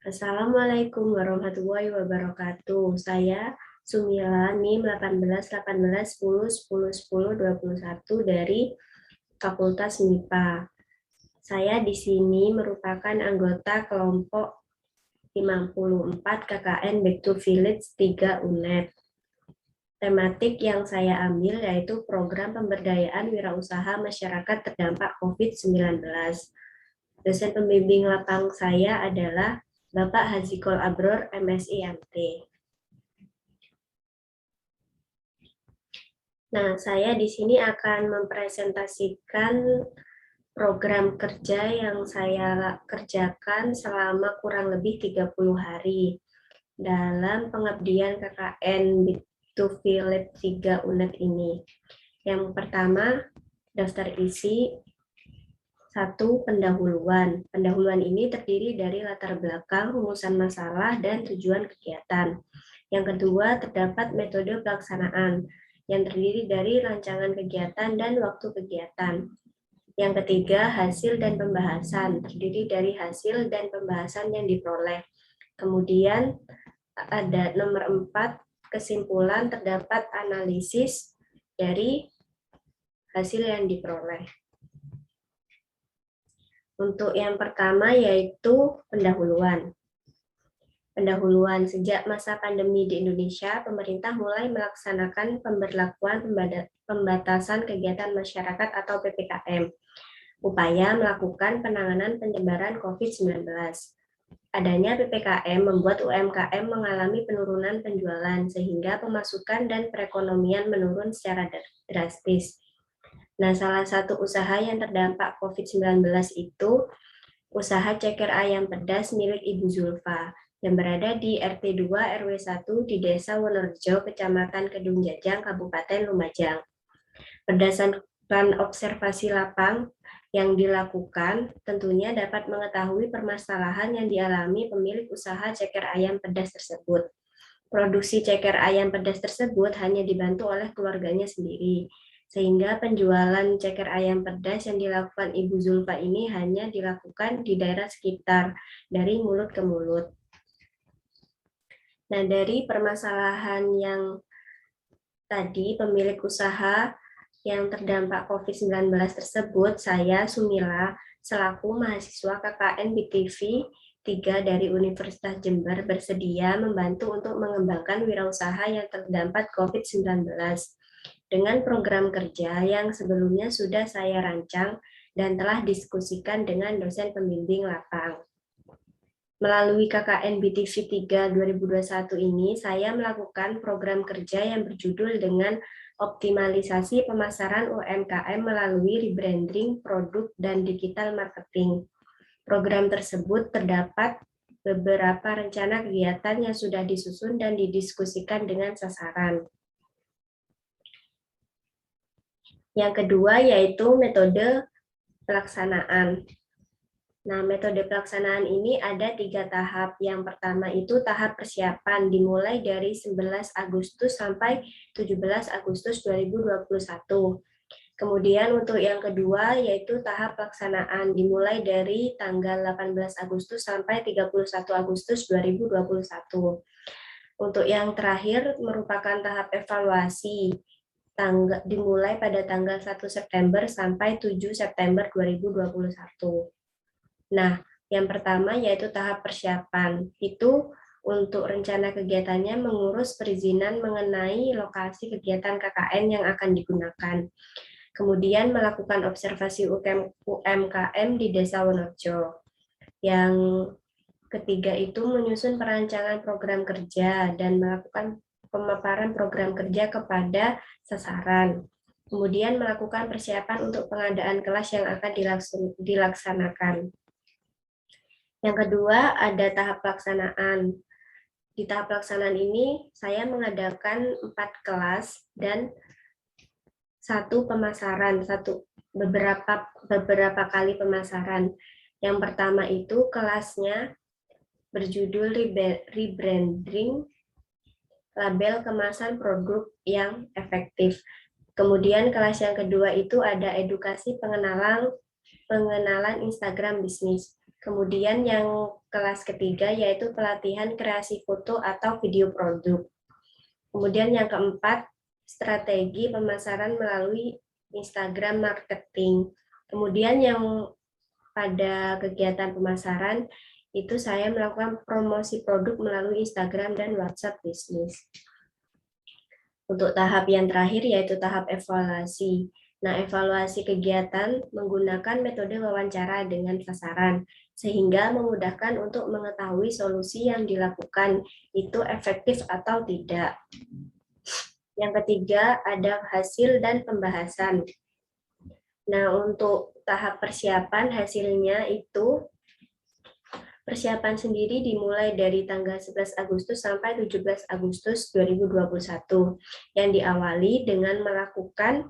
Assalamualaikum warahmatullahi wabarakatuh. Saya Sumila NIM 18 10 dari Fakultas MIPA. Saya di sini merupakan anggota kelompok 54 KKN Back to Village 3 UNED. Tematik yang saya ambil yaitu program pemberdayaan wirausaha masyarakat terdampak COVID-19. Dosen pembimbing lapang saya adalah Bapak Hazikol Abror, MSI MT. Nah, saya di sini akan mempresentasikan program kerja yang saya kerjakan selama kurang lebih 30 hari dalam pengabdian KKN to Village 3 UNED ini. Yang pertama, daftar isi. 1. Pendahuluan. Pendahuluan ini terdiri dari latar belakang, rumusan masalah, dan tujuan kegiatan. Yang kedua, terdapat metode pelaksanaan, yang terdiri dari rancangan kegiatan dan waktu kegiatan. Yang ketiga, hasil dan pembahasan, terdiri dari hasil dan pembahasan yang diperoleh. Kemudian ada nomor 4, kesimpulan, terdapat analisis dari hasil yang diperoleh. Untuk yang pertama yaitu pendahuluan. Pendahuluan, sejak masa pandemi di Indonesia, pemerintah mulai melaksanakan pemberlakuan pembatasan kegiatan masyarakat atau PPKM, upaya melakukan penanganan penyebaran COVID-19. Adanya PPKM membuat UMKM mengalami penurunan penjualan, sehingga pemasukan dan perekonomian menurun secara drastis. Nah, salah satu usaha yang terdampak COVID-19 itu usaha ceker ayam pedas milik Ibu Zulfa yang berada di RT 2 RW 1 di Desa Wonorejo, Kecamatan Kedung Jajang, Kabupaten Lumajang. Berdasarkan observasi lapang yang dilakukan, tentunya dapat mengetahui permasalahan yang dialami pemilik usaha ceker ayam pedas tersebut. Produksi ceker ayam pedas tersebut hanya dibantu oleh keluarganya sendiri, sehingga penjualan ceker ayam pedas yang dilakukan Ibu Zulfa ini hanya dilakukan di daerah sekitar, dari mulut ke mulut. Nah, dari permasalahan yang tadi, pemilik usaha yang terdampak COVID-19 tersebut, saya Sumila, selaku mahasiswa KKN BTV 3 dari Universitas Jember bersedia membantu untuk mengembangkan wirausaha yang terdampak COVID-19 dengan program kerja yang sebelumnya sudah saya rancang dan telah diskusikan dengan dosen pembimbing lapang. Melalui KKN BTV 3 2021 ini, saya melakukan program kerja yang berjudul dengan optimalisasi pemasaran UMKM melalui rebranding produk dan digital marketing. Program tersebut terdapat beberapa rencana kegiatan yang sudah disusun dan didiskusikan dengan sasaran. Yang kedua yaitu metode pelaksanaan. Nah, metode pelaksanaan ini ada 3 tahap. Yang pertama itu tahap persiapan, dimulai dari 11 Agustus sampai 17 Agustus 2021. Kemudian untuk yang kedua yaitu tahap pelaksanaan, dimulai dari tanggal 18 Agustus sampai 31 Agustus 2021. Untuk yang terakhir merupakan tahap evaluasi, dimulai pada tanggal 1 September sampai 7 September 2021. Nah, yang pertama yaitu tahap persiapan. Itu untuk rencana kegiatannya mengurus perizinan mengenai lokasi kegiatan KKN yang akan digunakan. Kemudian melakukan observasi UMKM di Desa Wonorejo. Yang ketiga itu menyusun perancangan program kerja dan melakukan pemaparan program kerja kepada sasaran. Kemudian melakukan persiapan untuk pengadaan kelas yang akan dilaksanakan. Yang kedua ada tahap pelaksanaan. Di tahap pelaksanaan ini saya mengadakan 4 kelas dan 1 pemasaran, beberapa kali pemasaran. Yang pertama itu kelasnya berjudul rebranding label kemasan produk yang efektif. Kemudian kelas yang kedua itu ada edukasi pengenalan Instagram bisnis. Kemudian yang kelas ketiga yaitu pelatihan kreasi foto atau video produk. Kemudian yang keempat, strategi pemasaran melalui Instagram marketing. Kemudian yang pada kegiatan pemasaran itu saya melakukan promosi produk melalui Instagram dan WhatsApp bisnis. Untuk tahap yang terakhir yaitu tahap evaluasi. Nah, evaluasi kegiatan menggunakan metode wawancara dengan sasaran, sehingga memudahkan untuk mengetahui solusi yang dilakukan itu efektif atau tidak. Yang ketiga, ada hasil dan pembahasan. Nah, untuk tahap persiapan hasilnya itu persiapan sendiri dimulai dari tanggal 11 Agustus sampai 17 Agustus 2021 yang diawali dengan melakukan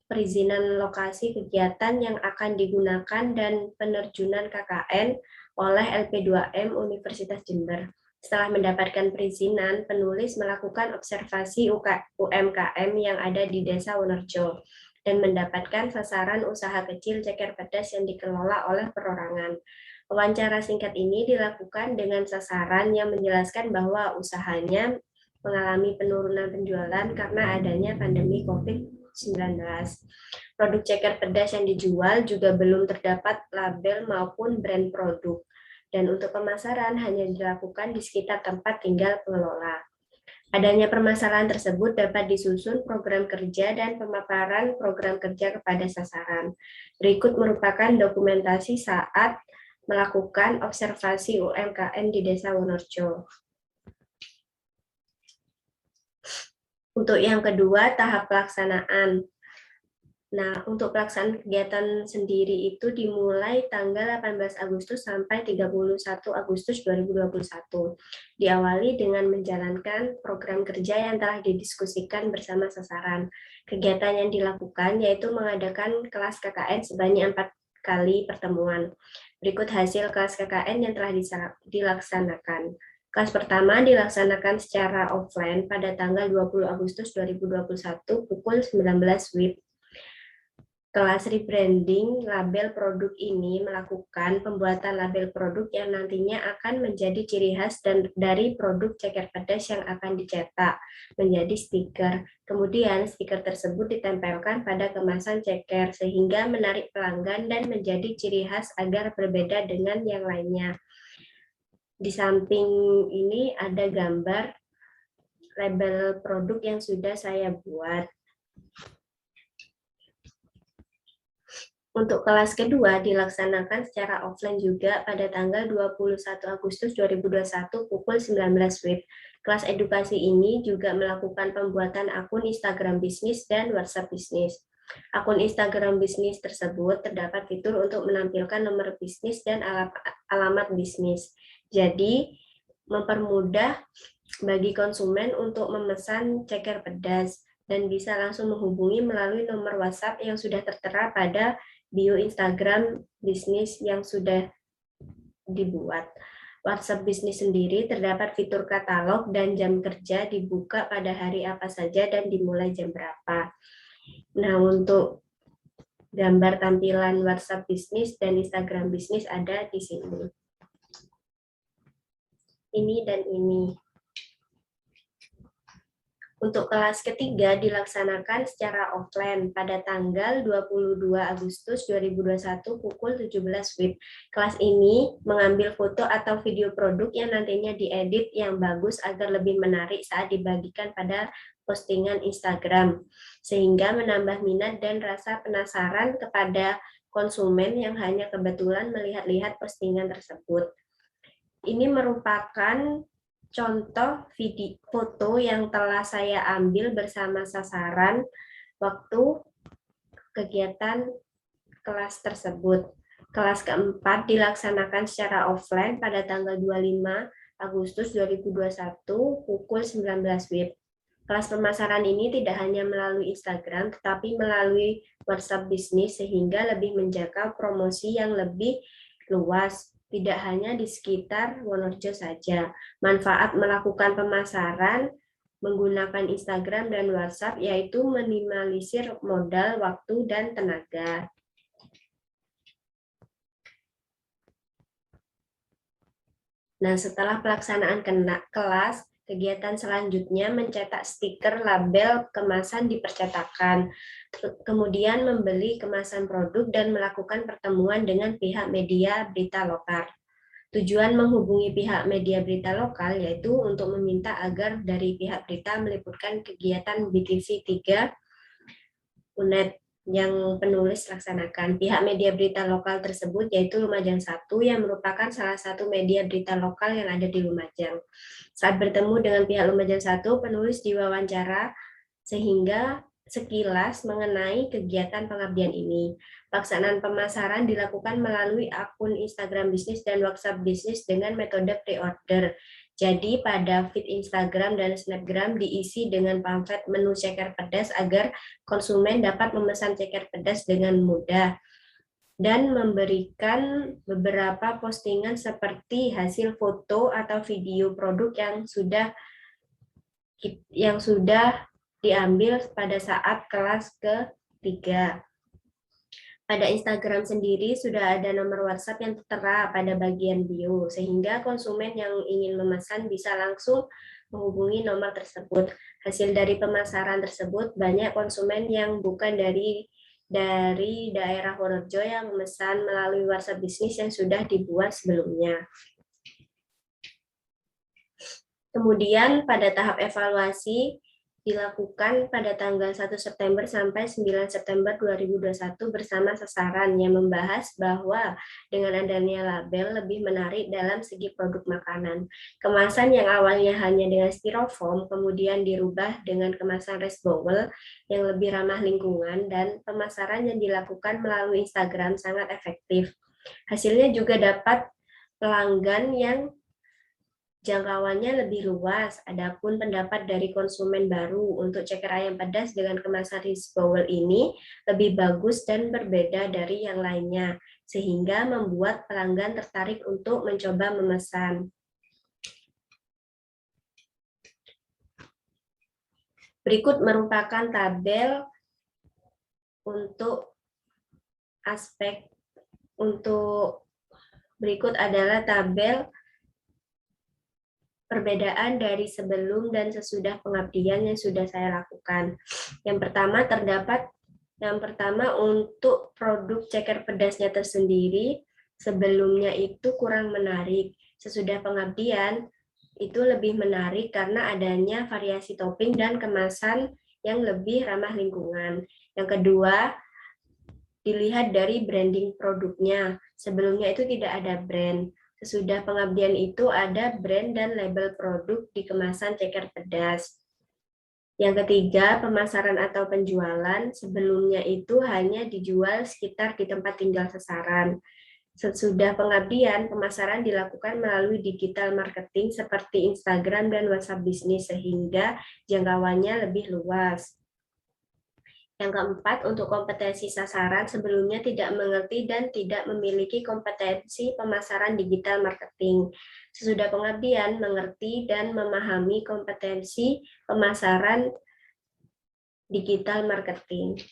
perizinan lokasi kegiatan yang akan digunakan dan penerjunan KKN oleh LP2M Universitas Jember. Setelah mendapatkan perizinan, penulis melakukan observasi UMKM yang ada di Desa Wonorejo dan mendapatkan sasaran usaha kecil ceker pedas yang dikelola oleh perorangan. Wawancara singkat ini dilakukan dengan sasaran yang menjelaskan bahwa usahanya mengalami penurunan penjualan karena adanya pandemi COVID-19. Produk ceker pedas yang dijual juga belum terdapat label maupun brand produk. Dan untuk pemasaran hanya dilakukan di sekitar tempat tinggal pengelola. Adanya permasalahan tersebut dapat disusun program kerja dan pemaparan program kerja kepada sasaran. Berikut merupakan dokumentasi saat melakukan observasi UMKM di Desa Wonorejo. Untuk yang kedua, tahap pelaksanaan. Nah, untuk pelaksanaan kegiatan sendiri itu dimulai tanggal 18 Agustus sampai 31 Agustus 2021. Diawali dengan menjalankan program kerja yang telah didiskusikan bersama sasaran. Kegiatan yang dilakukan yaitu mengadakan kelas KKN sebanyak 4 kali pertemuan. Berikut hasil kelas KKN yang telah dilaksanakan. Kelas pertama dilaksanakan secara offline pada tanggal 20 Agustus 2021 pukul 19 WIB. Kelas rebranding label produk ini melakukan pembuatan label produk yang nantinya akan menjadi ciri khas dari produk ceker pedas yang akan dicetak menjadi stiker. Kemudian stiker tersebut ditempelkan pada kemasan ceker sehingga menarik pelanggan dan menjadi ciri khas agar berbeda dengan yang lainnya. Di samping ini ada gambar label produk yang sudah saya buat. Untuk kelas kedua dilaksanakan secara offline juga pada tanggal 21 Agustus 2021 pukul 19 WIB. Kelas edukasi ini juga melakukan pembuatan akun Instagram bisnis dan WhatsApp bisnis. Akun Instagram bisnis tersebut terdapat fitur untuk menampilkan nomor bisnis dan alamat bisnis. Jadi, mempermudah bagi konsumen untuk memesan ceker pedas dan bisa langsung menghubungi melalui nomor WhatsApp yang sudah tertera pada bio Instagram bisnis yang sudah dibuat. WhatsApp bisnis sendiri terdapat fitur katalog dan jam kerja dibuka pada hari apa saja dan dimulai jam berapa. Nah, untuk gambar tampilan WhatsApp bisnis dan Instagram bisnis ada di sini. Ini dan ini. Untuk kelas ketiga dilaksanakan secara offline pada tanggal 22 Agustus 2021 pukul 17 WIB. Kelas ini mengambil foto atau video produk yang nantinya diedit yang bagus agar lebih menarik saat dibagikan pada postingan Instagram, sehingga menambah minat dan rasa penasaran kepada konsumen yang hanya kebetulan melihat-lihat postingan tersebut. Ini merupakan contoh video foto yang telah saya ambil bersama sasaran waktu kegiatan kelas tersebut. Kelas keempat dilaksanakan secara offline pada tanggal 25 Agustus 2021 pukul 19 WIB. Kelas pemasaran ini tidak hanya melalui Instagram, tetapi melalui WhatsApp bisnis sehingga lebih menjaga promosi yang lebih luas. Tidak hanya di sekitar Wonorejo saja. Manfaat melakukan pemasaran menggunakan Instagram dan WhatsApp yaitu minimalisir modal, waktu, dan tenaga. Nah, setelah pelaksanaan kelas, kegiatan selanjutnya mencetak stiker label kemasan di percetakan, kemudian membeli kemasan produk dan melakukan pertemuan dengan pihak media berita lokal. Tujuan menghubungi pihak media berita lokal yaitu untuk meminta agar dari pihak berita meliputkan kegiatan BTC 3 UNED yang penulis laksanakan. Pihak media berita lokal tersebut yaitu Lumajang 1 yang merupakan salah satu media berita lokal yang ada di Lumajang. Saat bertemu dengan pihak Lumajang 1, penulis diwawancara sehingga sekilas mengenai kegiatan pengabdian ini. Pelaksanaan pemasaran dilakukan melalui akun Instagram bisnis dan WhatsApp bisnis dengan metode pre-order. Jadi pada feed Instagram dan Snapgram diisi dengan pamflet menu ceker pedas agar konsumen dapat memesan ceker pedas dengan mudah dan memberikan beberapa postingan seperti hasil foto atau video produk yang sudah diambil pada saat kelas ketiga. Pada Instagram sendiri sudah ada nomor WhatsApp yang tertera pada bagian bio, sehingga konsumen yang ingin memesan bisa langsung menghubungi nomor tersebut. Hasil dari pemasaran tersebut, banyak konsumen yang bukan dari daerah Wonorejo yang memesan melalui WhatsApp bisnis yang sudah dibuat sebelumnya. Kemudian pada tahap evaluasi dilakukan pada tanggal 1 September sampai 9 September 2021 bersama sasaran yang membahas bahwa dengan adanya label lebih menarik dalam segi produk makanan. Kemasan yang awalnya hanya dengan styrofoam kemudian dirubah dengan kemasan rest bowl yang lebih ramah lingkungan dan pemasaran yang dilakukan melalui Instagram sangat efektif. Hasilnya juga dapat pelanggan yang jangkauannya lebih luas. Adapun pendapat dari konsumen baru untuk ceker ayam pedas dengan kemasan rest bowl ini lebih bagus dan berbeda dari yang lainnya, sehingga membuat pelanggan tertarik untuk mencoba memesan. Berikut merupakan tabel berikut adalah tabel perbedaan dari sebelum dan sesudah pengabdian yang sudah saya lakukan. Yang pertama untuk produk ceker pedasnya tersendiri, sebelumnya itu kurang menarik. Sesudah pengabdian itu lebih menarik karena adanya variasi topping dan kemasan yang lebih ramah lingkungan. Yang kedua, dilihat dari branding produknya. Sebelumnya itu tidak ada brand. Sesudah pengabdian itu ada brand dan label produk di kemasan ceker pedas. Yang ketiga, pemasaran atau penjualan. Sebelumnya itu hanya dijual sekitar di tempat tinggal sasaran. Sesudah pengabdian, pemasaran dilakukan melalui digital marketing seperti Instagram dan WhatsApp bisnis sehingga jangkauannya lebih luas. Yang keempat, untuk kompetensi sasaran sebelumnya tidak mengerti dan tidak memiliki kompetensi pemasaran digital marketing. Sesudah pengabdian, mengerti dan memahami kompetensi pemasaran digital marketing.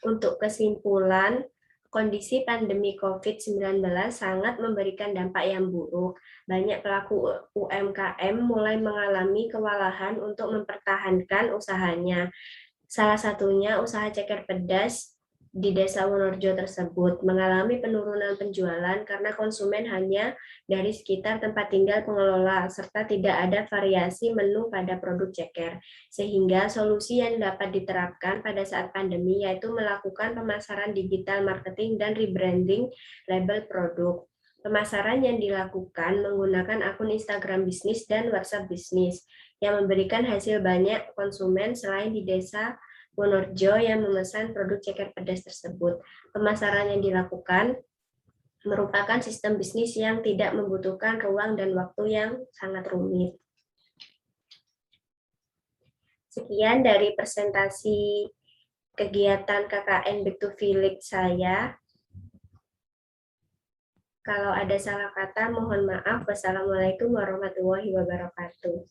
Untuk kesimpulan, kondisi pandemi COVID-19 sangat memberikan dampak yang buruk. Banyak pelaku UMKM mulai mengalami kewalahan untuk mempertahankan usahanya. Salah satunya usaha ceker pedas di Desa Wonorejo tersebut mengalami penurunan penjualan karena konsumen hanya dari sekitar tempat tinggal pengelola serta tidak ada variasi menu pada produk ceker. Sehingga solusi yang dapat diterapkan pada saat pandemi yaitu melakukan pemasaran digital marketing dan rebranding label produk. Pemasaran yang dilakukan menggunakan akun Instagram bisnis dan WhatsApp bisnis yang memberikan hasil banyak konsumen selain di Desa Wonorejo yang memesan produk ceker pedas tersebut. Pemasaran yang dilakukan merupakan sistem bisnis yang tidak membutuhkan ruang dan waktu yang sangat rumit. Sekian dari presentasi kegiatan KKN Back to Village saya. Kalau ada salah kata, mohon maaf. Wassalamualaikum warahmatullahi wabarakatuh.